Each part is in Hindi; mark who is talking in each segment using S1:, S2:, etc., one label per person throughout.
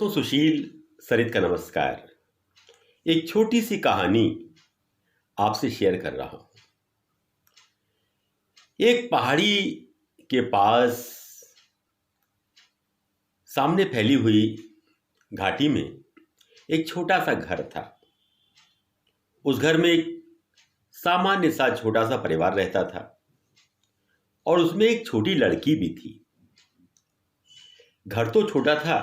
S1: दोस्तों, सुशील सरित का नमस्कार। एक छोटी सी कहानी आपसे शेयर कर रहा हूं। एक पहाड़ी के पास सामने फैली हुई घाटी में एक छोटा सा घर था। उस घर में एक सामान्य सा छोटा सा परिवार रहता था और उसमें एक छोटी लड़की भी थी। घर तो छोटा था,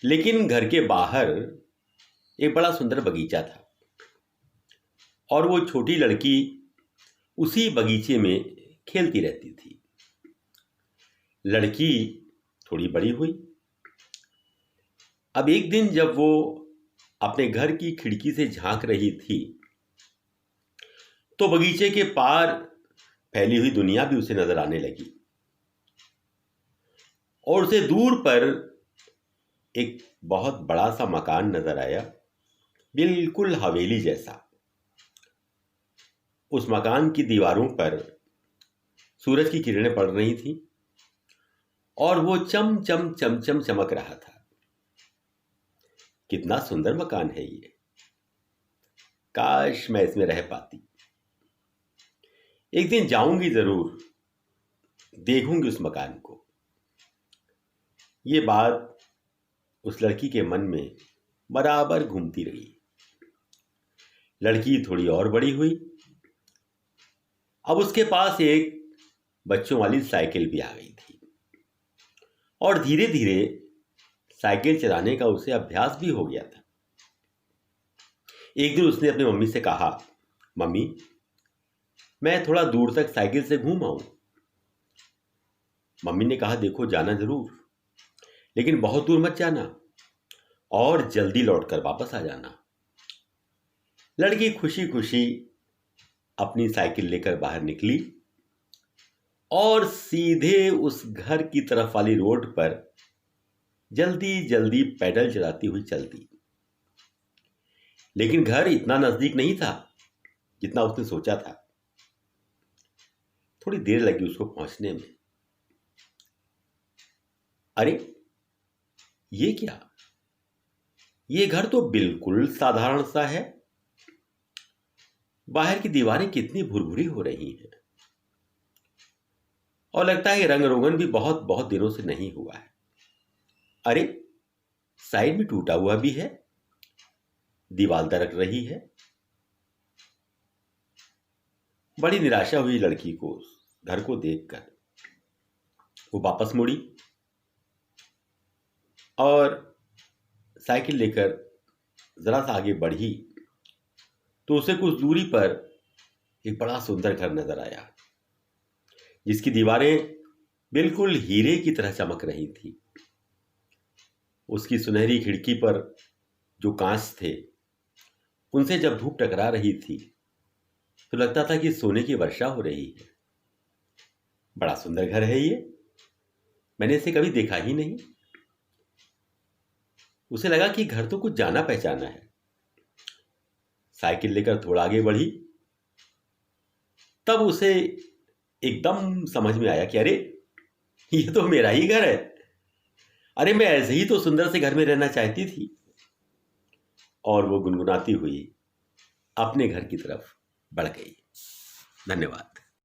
S1: लेकिन घर के बाहर एक बड़ा सुंदर बगीचा था और वो छोटी लड़की उसी बगीचे में खेलती रहती थी। लड़की थोड़ी बड़ी हुई। अब एक दिन जब वो अपने घर की खिड़की से झांक रही थी तो बगीचे के पार फैली हुई दुनिया भी उसे नजर आने लगी और उसे दूर पर एक बहुत बड़ा सा मकान नजर आया, बिल्कुल हवेली जैसा। उस मकान की दीवारों पर सूरज की किरणें पड़ रही थी और वो चम चम चम चम चमक रहा था। कितना सुंदर मकान है ये, काश मैं इसमें रह पाती। एक दिन जाऊंगी जरूर, देखूंगी उस मकान को। ये बात उस लड़की के मन में बराबर घूमती रही। लड़की थोड़ी और बड़ी हुई। अब उसके पास एक बच्चों वाली साइकिल भी आ गई थी और धीरे धीरे साइकिल चलाने का उसे अभ्यास भी हो गया था। एक दिन उसने अपनी मम्मी से कहा, मम्मी, मैं थोड़ा दूर तक साइकिल से घूम आऊं। मम्मी ने कहा, देखो जाना जरूर, लेकिन बहुत दूर मत जाना और जल्दी लौटकर वापस आ जाना। लड़की खुशी खुशी अपनी साइकिल लेकर बाहर निकली और सीधे उस घर की तरफ वाली रोड पर जल्दी जल्दी पैडल चलाती हुई चलती। लेकिन घर इतना नजदीक नहीं था जितना उसने सोचा था। थोड़ी देर लगी उसको पहुंचने में। अरे ये क्या, ये घर तो बिल्कुल साधारण सा है। बाहर की दीवारें कितनी भुरभुरी हो रही हैं और लगता है रंग रोगन भी बहुत बहुत दिनों से नहीं हुआ है। अरे साइड में टूटा हुआ भी है, दीवार दरक रही है। बड़ी निराशा हुई लड़की को घर को देखकर। वो वापस मुड़ी और साइकिल लेकर जरा सा आगे बढ़ी तो उसे कुछ दूरी पर एक बड़ा सुंदर घर नजर आया, जिसकी दीवारें बिल्कुल हीरे की तरह चमक रही थी। उसकी सुनहरी खिड़की पर जो कांच थे, उनसे जब धूप टकरा रही थी तो लगता था कि सोने की वर्षा हो रही है। बड़ा सुंदर घर है ये, मैंने इसे कभी देखा ही नहीं। उसे लगा कि घर तो कुछ जाना पहचाना है। साइकिल लेकर थोड़ा आगे बढ़ी, तब उसे एकदम समझ में आया कि अरे ये तो मेरा ही घर है। अरे मैं ऐसे ही तो सुंदर से घर में रहना चाहती थी। और वो गुनगुनाती हुई अपने घर की तरफ बढ़ गई। धन्यवाद।